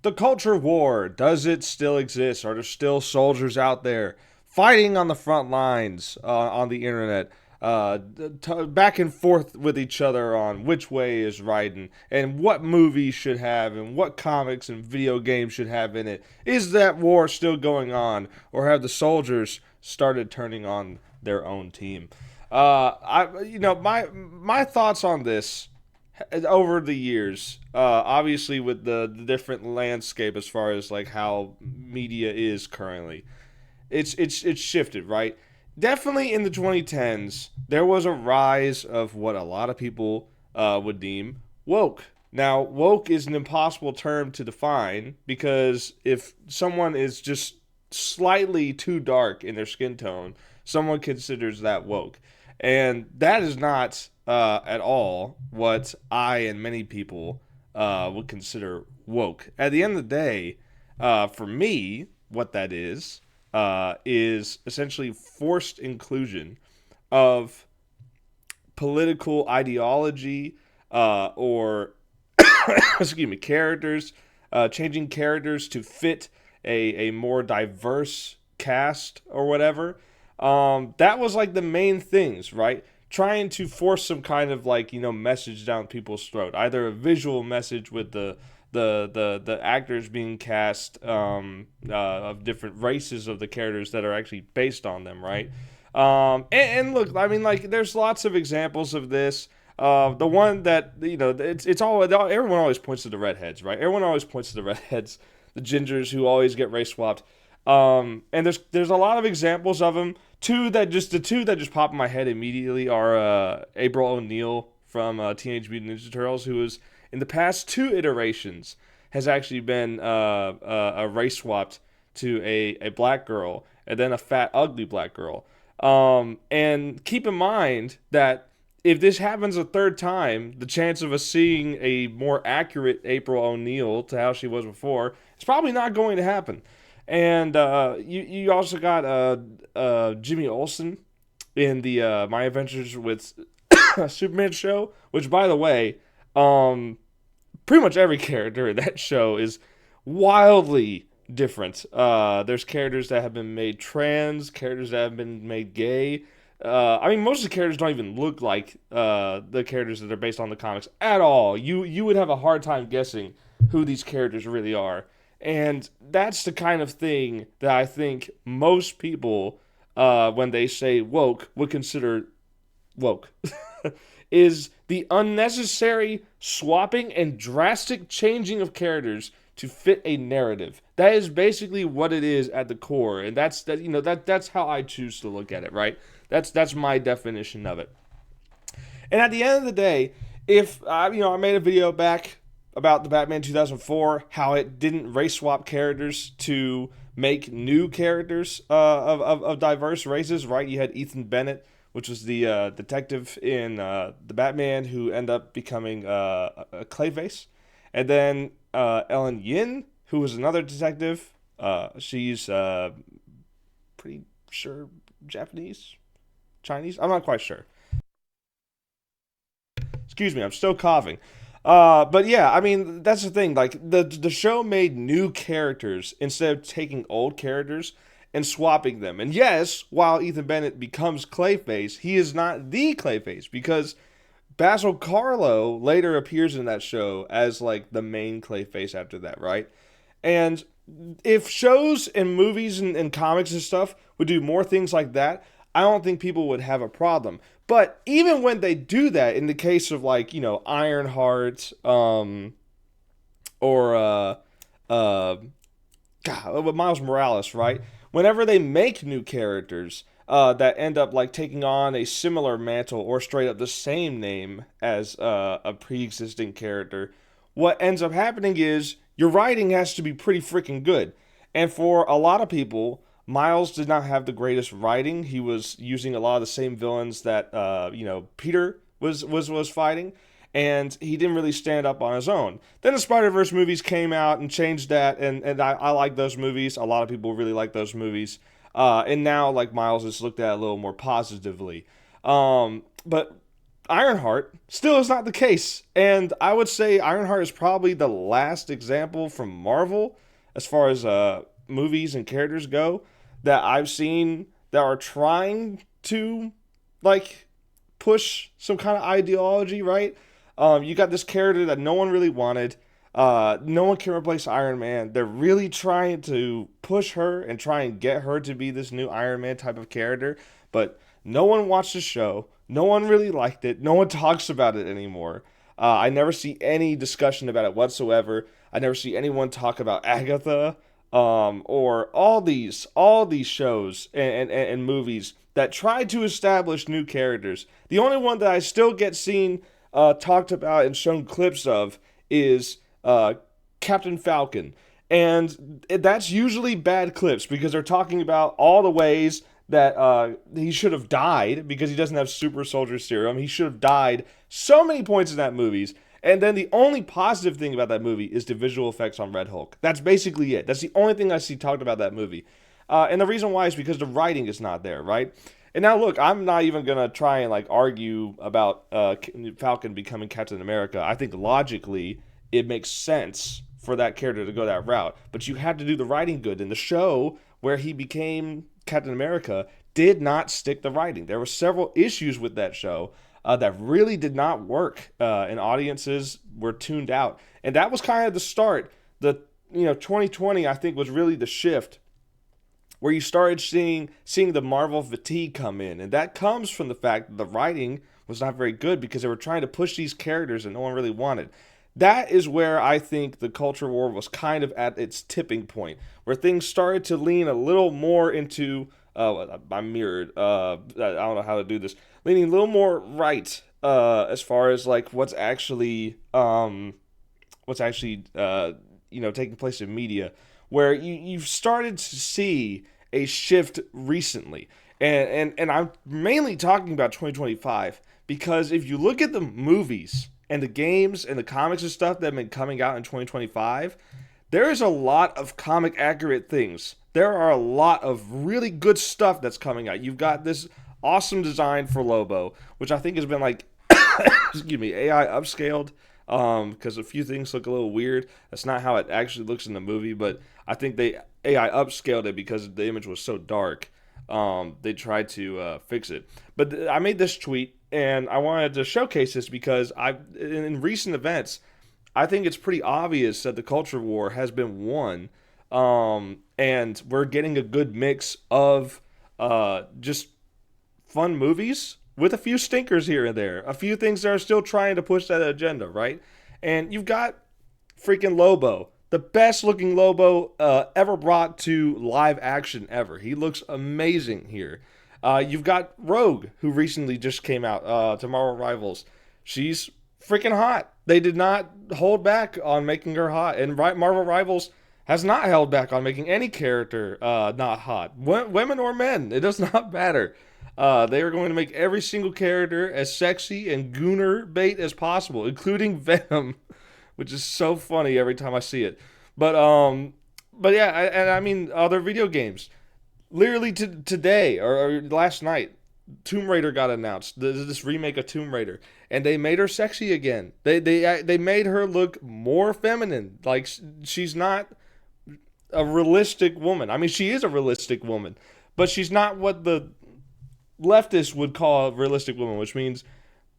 The culture war, does it still exist? Are there still soldiers out there fighting on the front lines on the internet, back and forth with each other on which way is right and what movies should have and what comics and video games should have in it? Is that war still going on, or have the soldiers started turning on their own team? My thoughts on this over the years, obviously with the different landscape as far as like how media is currently, it's shifted, right? Definitely in the 2010s, there was a rise of what a lot of people would deem woke. Now, woke is an impossible term to define because if someone is just slightly too dark in their skin tone, someone considers that woke. And that is not at all what I and many people would consider woke. At the end of the day, for me, what that is essentially forced inclusion of political ideology or excuse me, characters, changing characters to fit a more diverse cast or whatever. That was like the main things, right? Trying to force some kind of like message down people's throat, either a visual message with the actors being cast of different races of the characters that are actually based on them, right? And look, I mean, like, there's lots of examples of this. The one that it's all everyone always points to the redheads, right? Everyone always points to the redheads, the gingers who always get race swapped. And there's a lot of examples of them. The two that just pop in my head immediately are April O'Neil from Teenage Mutant Ninja Turtles, who is in the past two iterations has actually been race swapped to a black girl and then a fat ugly black girl. And keep in mind that if this happens a third time, the chance of us seeing a more accurate April O'Neil to how she was before is probably not going to happen. And you also got Jimmy Olsen in the My Adventures with Superman show, which, by the way, pretty much every character in that show is wildly different. There's characters that have been made trans, characters that have been made gay. I mean, most of the characters don't even look like the characters that are based on the comics at all. You would have a hard time guessing who these characters really are, and that's the kind of thing that I think most people, when they say woke, would consider woke. Is the unnecessary swapping and drastic changing of characters to fit a narrative. That is basically what it is at the core, and that's how I choose to look at it. Right? That's my definition of it. And at the end of the day, if I made a video back about the Batman 2004, how it didn't race swap characters to make new characters of diverse races, right? You had Ethan Bennett, which was the detective in the Batman, who ended up becoming a Clayface, and then Ellen Yin, who was another detective. She's pretty sure Japanese, Chinese. I'm not quite sure. Excuse me, I'm still coughing. But yeah, I mean that's the thing. Like the show made new characters instead of taking old characters and swapping them. And yes, while Ethan Bennett becomes Clayface, he is not the Clayface because Basil Carlo later appears in that show as like the main Clayface after that, right? And if shows and movies and comics and stuff would do more things like that, I don't think people would have a problem. But even when they do that, in the case of like Ironheart, or God, Miles Morales, right? Whenever they make new characters that end up like taking on a similar mantle or straight up the same name as a pre-existing character, what ends up happening is your writing has to be pretty freaking good. And for a lot of people, Miles did not have the greatest writing. He was using a lot of the same villains that Peter was fighting, and he didn't really stand up on his own. Then the Spider Verse movies came out and changed that, and I like those movies. A lot of people really like those movies, and now like Miles is looked at a little more positively. But Ironheart still is not the case. And I would say Ironheart is probably the last example from Marvel, as far as movies and characters go, that I've seen that are trying to, like, push some kind of ideology, right? You got this character that no one really wanted. No one can replace Iron Man. They're really trying to push her and try and get her to be this new Iron Man type of character, but no one watched the show. No one really liked it. No one talks about it anymore. I never see any discussion about it whatsoever. I never see anyone talk about Agatha, or all these shows and movies that try to establish new characters. The only one that I still get seen talked about and shown clips of is Captain Falcon. And that's usually bad clips because they're talking about all the ways that he should have died because he doesn't have super soldier serum. He should have died so many points in that movie. And then the only positive thing about that movie is the visual effects on Red Hulk. That's basically it. That's the only thing I see talked about that movie. And the reason why is because the writing is not there, right? And now look, I'm not even gonna try and like argue about Falcon becoming Captain America. I think logically it makes sense for that character to go that route, but you had to do the writing good. And the show where he became Captain America did not stick the writing. There were several issues with that show that really did not work, and audiences were tuned out. And that was kind of the start. 2020 I think was really the shift where you started seeing the Marvel fatigue come in, and that comes from the fact that the writing was not very good because they were trying to push these characters that no one really wanted. That is where I think the culture war was kind of at its tipping point, where things started to lean a little more into I'm mirrored. I don't know how to do this. Leaning a little more right as far as like what's actually taking place in media, where you've started to see a shift recently, and I'm mainly talking about 2025 because if you look at the movies and the games and the comics and stuff that have been coming out in 2025, there is a lot of comic accurate things. There are a lot of really good stuff that's coming out. You've got this awesome design for Lobo, which I think has been like, excuse me, AI upscaled, because a few things look a little weird. That's not how it actually looks in the movie, but I think they AI upscaled it because the image was so dark. They tried to fix it. But I made this tweet, and I wanted to showcase this because in recent events, I think it's pretty obvious that the culture war has been won, and we're getting a good mix of just fun movies with a few stinkers here and there, a few things that are still trying to push that agenda, right? And you've got freaking Lobo, the best looking Lobo ever brought to live action ever. He looks amazing here. You've got Rogue, who recently just came out to Marvel Rivals. She's freaking hot. They did not hold back on making her hot, and Marvel Rivals has not held back on making any character not hot, women or men. It does not matter. They are going to make every single character as sexy and gooner bait as possible, including Venom, which is so funny every time I see it. But yeah, I mean other video games. Literally today or last night, Tomb Raider got announced. This remake of Tomb Raider, and they made her sexy again. They made her look more feminine. Like she's not a realistic woman. I mean, she is a realistic woman, but she's not what the leftists would call a realistic woman, which means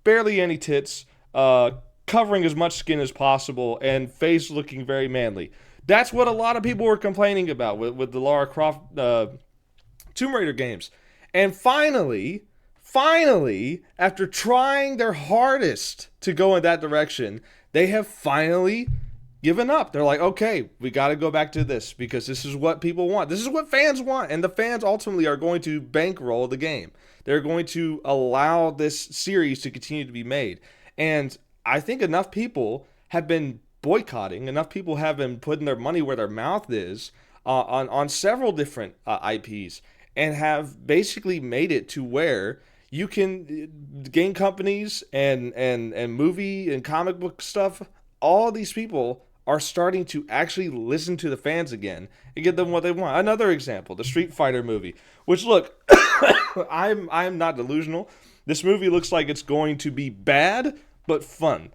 barely any tits, covering as much skin as possible, and face looking very manly. That's what a lot of people were complaining about with the Lara Croft Tomb Raider games. And finally, after trying their hardest to go in that direction, they have finally given up. They're like, okay, we got to go back to this because this is what people want. This is what fans want. And the fans ultimately are going to bankroll the game. They're going to allow this series to continue to be made. And I think enough people have been boycotting, enough people have been putting their money where their mouth is on several different IPs, and have basically made it to where you can, game companies and movie and comic book stuff, all these people are starting to actually listen to the fans again and get them what they want. Another example, the Street Fighter movie, which look, I'm not delusional. This movie looks like it's going to be bad but fun.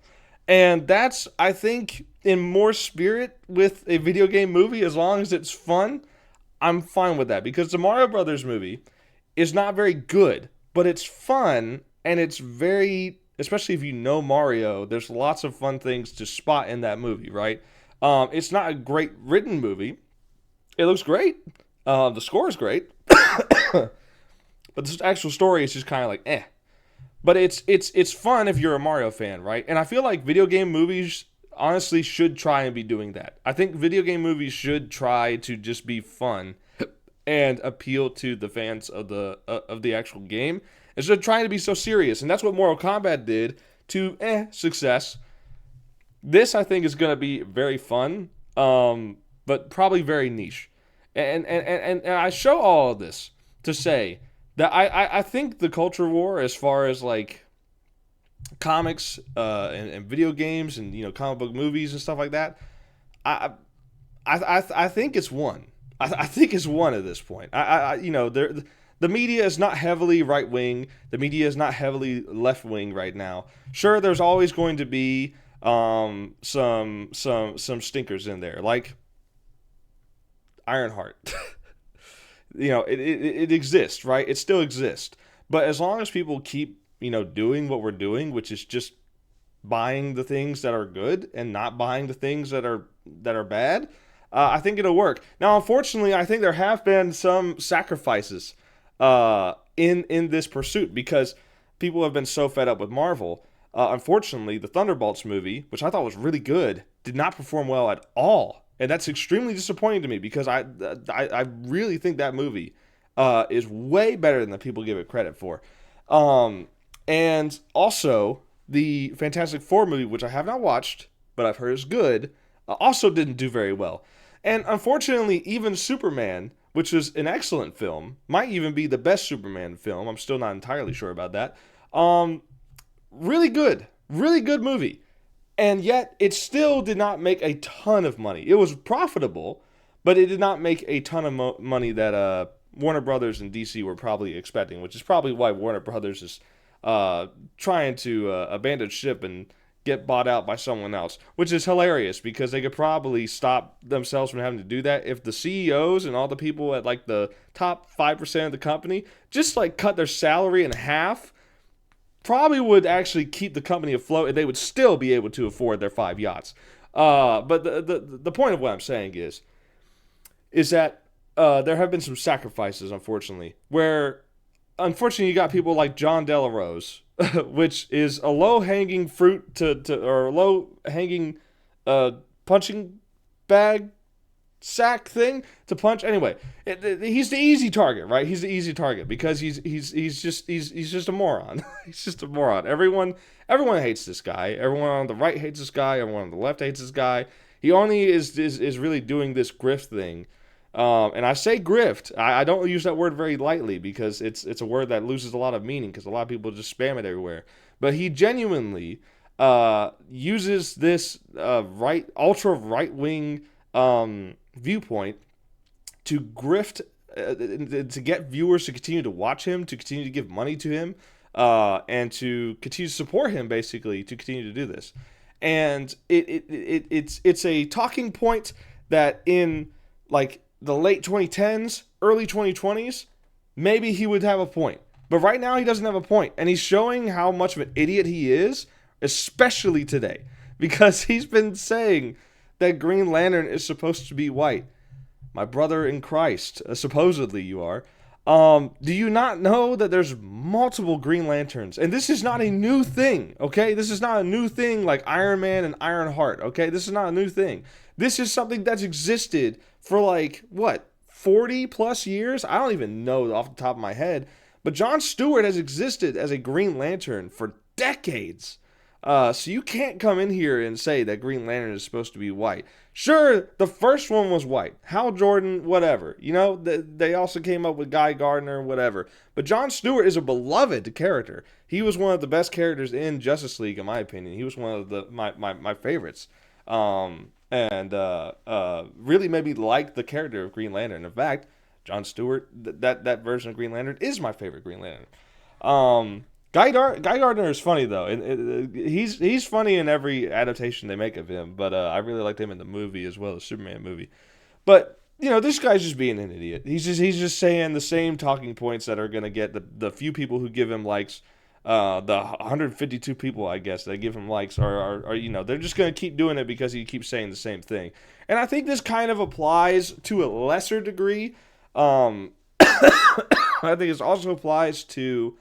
And that's, I think, in more spirit with a video game movie. As long as it's fun, I'm fine with that, because the Mario Brothers movie is not very good, but it's fun, and it's very, especially if you know Mario, there's lots of fun things to spot in that movie, right? It's not a great written movie. It looks great. The score is great. But the actual story is just kind of like eh. But it's fun if you're a Mario fan, right? And I feel like video game movies honestly should try and be doing that. I think video game movies should try to just be fun and appeal to the fans of the actual game instead of trying to be so serious. And that's what Mortal Kombat did to success. This, I think, is going to be very fun, but probably very niche. And I show all of this to say that I think the culture war, as far as like comics and video games and comic book movies and stuff like that, I think it's won. I think it's won at this point. The media is not heavily right wing. The media is not heavily left wing right now. Sure, there's always going to be some stinkers in there, like Ironheart. It exists, right? It still exists. But as long as people keep, doing what we're doing, which is just buying the things that are good and not buying the things that are bad, I think it'll work. Now, unfortunately, I think there have been some sacrifices in this pursuit, because people have been so fed up with Marvel. Unfortunately, the Thunderbolts movie, which I thought was really good, did not perform well at all. And that's extremely disappointing to me, because I really think that movie is way better than the people give it credit for. And also, the Fantastic Four movie, which I have not watched, but I've heard is good, also didn't do very well. And unfortunately, even Superman, which is an excellent film, might even be the best Superman film. I'm still not entirely sure about that. Really good movie. And yet, it still did not make a ton of money. It was profitable, but it did not make a ton of money that Warner Brothers and DC were probably expecting, which is probably why Warner Brothers is trying to abandon ship and get bought out by someone else, which is hilarious, because they could probably stop themselves from having to do that if the CEOs and all the people at like the top 5% of the company just like cut their salary in half. Probably would actually keep the company afloat, and they would still be able to afford their 5 yachts. But the point of what I'm saying is that there have been some sacrifices, unfortunately, where unfortunately you got people like John Delarose, which is a low-hanging fruit or a low-hanging punching bag sack thing to punch. Anyway, he's the easy target, right? He's the easy target because he's just a moron. He's just a moron. Everyone hates this guy. Everyone on the right hates this guy. Everyone on the left hates this guy. He only is really doing this grift thing. And I say grift. I don't use that word very lightly, because it's a word that loses a lot of meaning because a lot of people just spam it everywhere. But he genuinely uses this ultra right wing viewpoint to grift, to get viewers to continue to watch him, to continue to give money to him, and to continue to support him, basically, to continue to do this. And it's a talking point that in like the late 2010s, early 2020s, maybe he would have a point. But right now he doesn't have a point, and he's showing how much of an idiot he is, especially today, because he's been saying that Green Lantern is supposed to be white. My brother in Christ, supposedly you are. Do you not know that there's multiple Green Lanterns? And this is not a new thing, okay? This is not a new thing like Iron Man and Ironheart, okay? This is not a new thing. This is something that's existed for like, 40 plus years? I don't even know off the top of my head. But John Stewart has existed as a Green Lantern for decades. So you can't come in here and say that Green Lantern is supposed to be white. Sure, the first one was white. Hal Jordan, whatever. They also came up with Guy Gardner, whatever. But John Stewart is a beloved character. He was one of the best characters in Justice League, in my opinion. He was one of my favorites. And really made me like the character of Green Lantern. In fact, John Stewart, that version of Green Lantern is my favorite Green Lantern. Guy Gardner is funny though, and he's funny in every adaptation they make of him. But I really liked him in the movie as well, the Superman movie. But this guy's just being an idiot. He's just saying the same talking points that are gonna get the few people who give him likes. The 152 people, I guess, that give him likes are they're just gonna keep doing it because he keeps saying the same thing. And I think this kind of applies to a lesser degree. I think it also applies to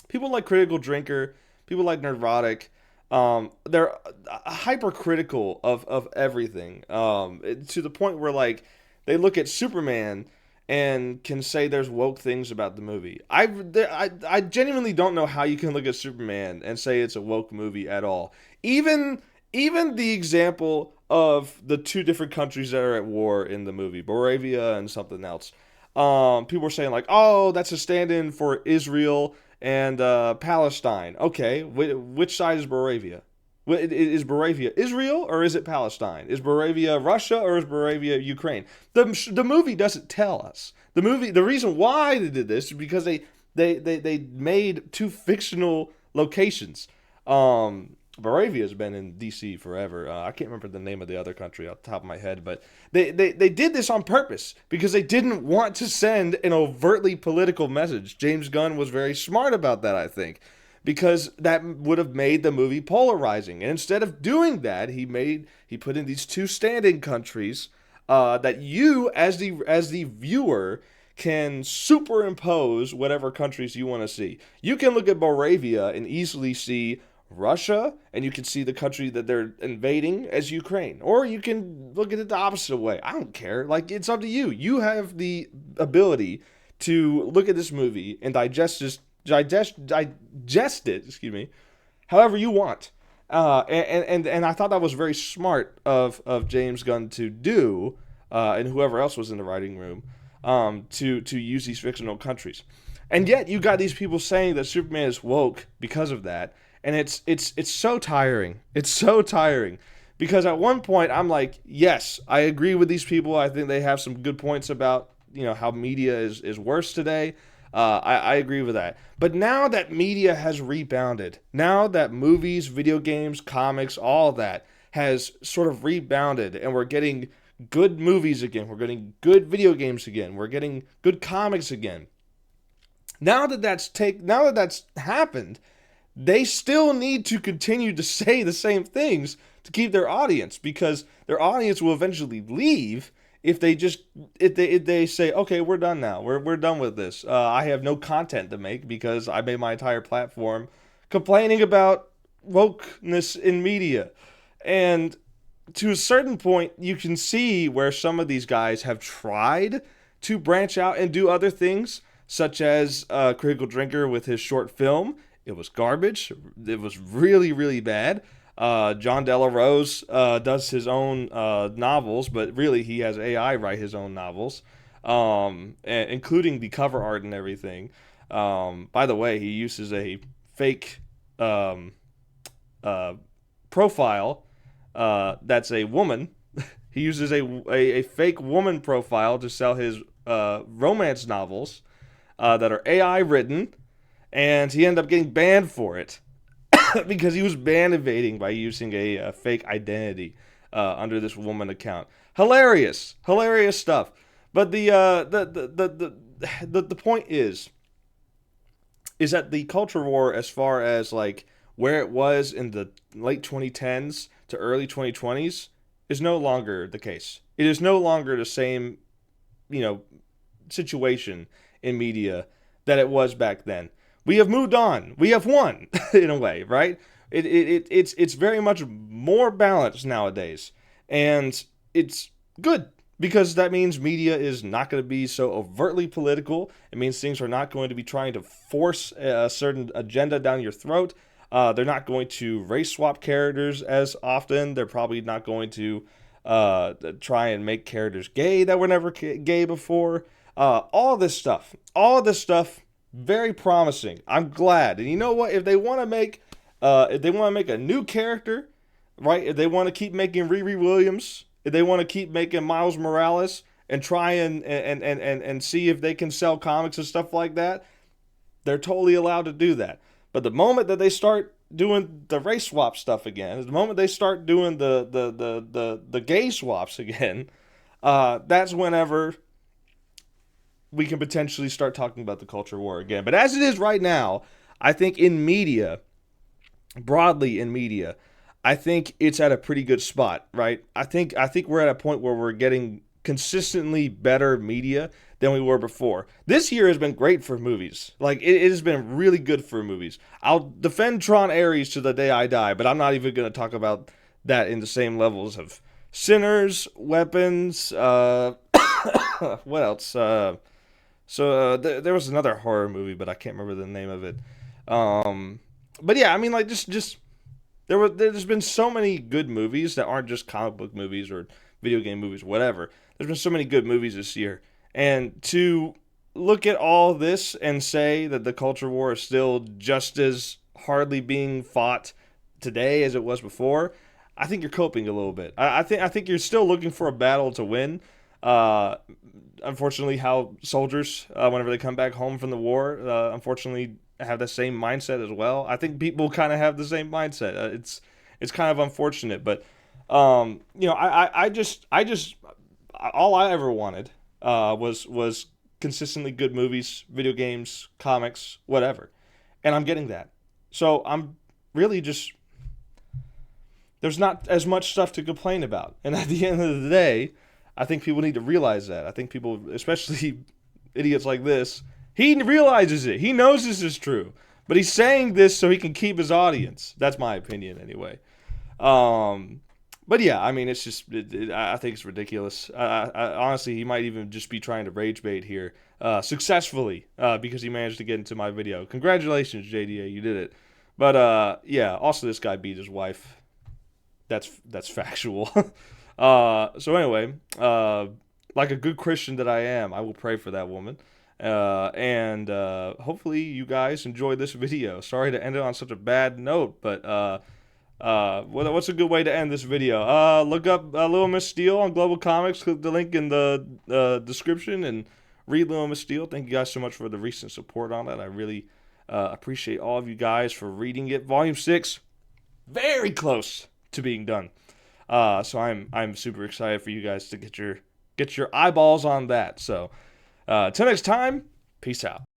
people like Critical Drinker, people like Nerdrotic. They're hypercritical of everything, to the point where like they look at Superman and can say there's woke things about the movie. I genuinely don't know how you can look at Superman and say it's a woke movie at all. Even the example of the two different countries that are at war in the movie, Moravia and something else. People were saying like, oh, that's a stand-in for Israel and Palestine. Okay, which side is Moravia? Is Moravia Israel or is it Palestine? Is Moravia Russia or is Moravia Ukraine? The movie doesn't tell us. The reason why they did this is because they made two fictional locations. Moravia's been in D.C. forever. I can't remember the name of the other country off the top of my head, but they did this on purpose because they didn't want to send an overtly political message. James Gunn was very smart about that, I think, because that would have made the movie polarizing. And instead of doing that, he put in these two standing countries that you, as the viewer, can superimpose whatever countries you want to see. You can look at Moravia and easily see Russia, and you can see the country that they're invading as Ukraine. Or you can look at it the opposite way. I don't care. Like, it's up to you. You have the ability to look at this movie and digest it, however you want. And I thought that was very smart of James Gunn to do, and whoever else was in the writing room, to use these fictional countries. And yet you got these people saying that Superman is woke because of that. And it's so tiring. It's so tiring. Because at one point I'm like, yes, I agree with these people. I think they have some good points about, how media is worse today. I agree with that. But now that media has rebounded, now that movies, video games, comics, all that has sort of rebounded, and we're getting good movies again, we're getting good video games again, we're getting good comics again. Now that that's happened, they still need to continue to say the same things to keep their audience, because their audience will eventually leave if they say, okay, we're done now. We're done with this. I have no content to make because I made my entire platform complaining about wokeness in media. And to a certain point, you can see where some of these guys have tried to branch out and do other things, such as Critical Drinker with his short film. It was garbage. It was really, really bad. John Della Rose does his own novels, but really he has AI write his own novels, including the cover art and everything. By the way, he uses a fake profile that's a woman. He uses a fake woman profile to sell his romance novels that are AI written, and he ended up getting banned for it. Because he was ban evading by using a fake identity under this woman account. Hilarious stuff. But the point is that the culture war, as far as like where it was in the late 2010s to early 2020s, is no longer the case. It is no longer the same, situation in media that it was back then. We have moved on. We have won, in a way, right? It's very much more balanced nowadays. And it's good, because that means media is not going to be so overtly political. It means things are not going to be trying to force a certain agenda down your throat. They're not going to race swap characters as often. They're probably not going to try and make characters gay that were never gay before. All this stuff. Very promising. I'm glad. And you know what? If they want to make a new character, right? If they want to keep making Riri Williams, if they want to keep making Miles Morales, and try and see if they can sell comics and stuff like that, They're totally allowed to do that. But the moment that they start doing the race swap stuff again, the moment they start doing the gay swaps again, that's whenever we can potentially start talking about the culture war again. But as it is right now, I think in media, broadly in media, I think it's at a pretty good spot, right? I think we're at a point where we're getting consistently better media than we were before. This year has been great for movies. Like it has been really good for movies. I'll defend Tron Ares to the day I die, but I'm not even going to talk about that in the same levels of Sinners, Weapons, what else? There was another horror movie, but I can't remember the name of it. Um, but yeah, I mean, like just there's been so many good movies that aren't just comic book movies or video game movies, whatever. There's been so many good movies this year, and to look at all this and say that the culture war is still just as hardly being fought today as it was before, I think you're coping a little bit. I think you're still looking for a battle to win. Uh, Unfortunately, how soldiers, whenever they come back home from the war, unfortunately have the same mindset as well. I think people kind of have the same mindset. It's kind of unfortunate, but I just all I ever wanted was consistently good movies, video games, comics, whatever, and I'm getting that. So I'm really just there's not as much stuff to complain about. And at the end of the day, I think people need to realize that. I think people, especially idiots like this, he realizes it. He knows this is true. But he's saying this so he can keep his audience. That's my opinion, anyway. Um, but yeah, I mean, it's just, I think it's ridiculous. Honestly, he might even just be trying to rage bait here successfully because he managed to get into my video. Congratulations, JDA, you did it. But yeah, also this guy beat his wife. That's factual. So anyway, like a good Christian that I am, I will pray for that woman. And hopefully you guys enjoyed this video. Sorry to end it on such a bad note, but what's a good way to end this video? Look up Little Miss Steel on Global Comics. Click the link in the description and read Little Miss Steel. Thank you guys so much for the recent support on it. I really appreciate all of you guys for reading it. Volume 6, very close to being done. So I'm super excited for you guys to get your eyeballs on that. So till next time, peace out.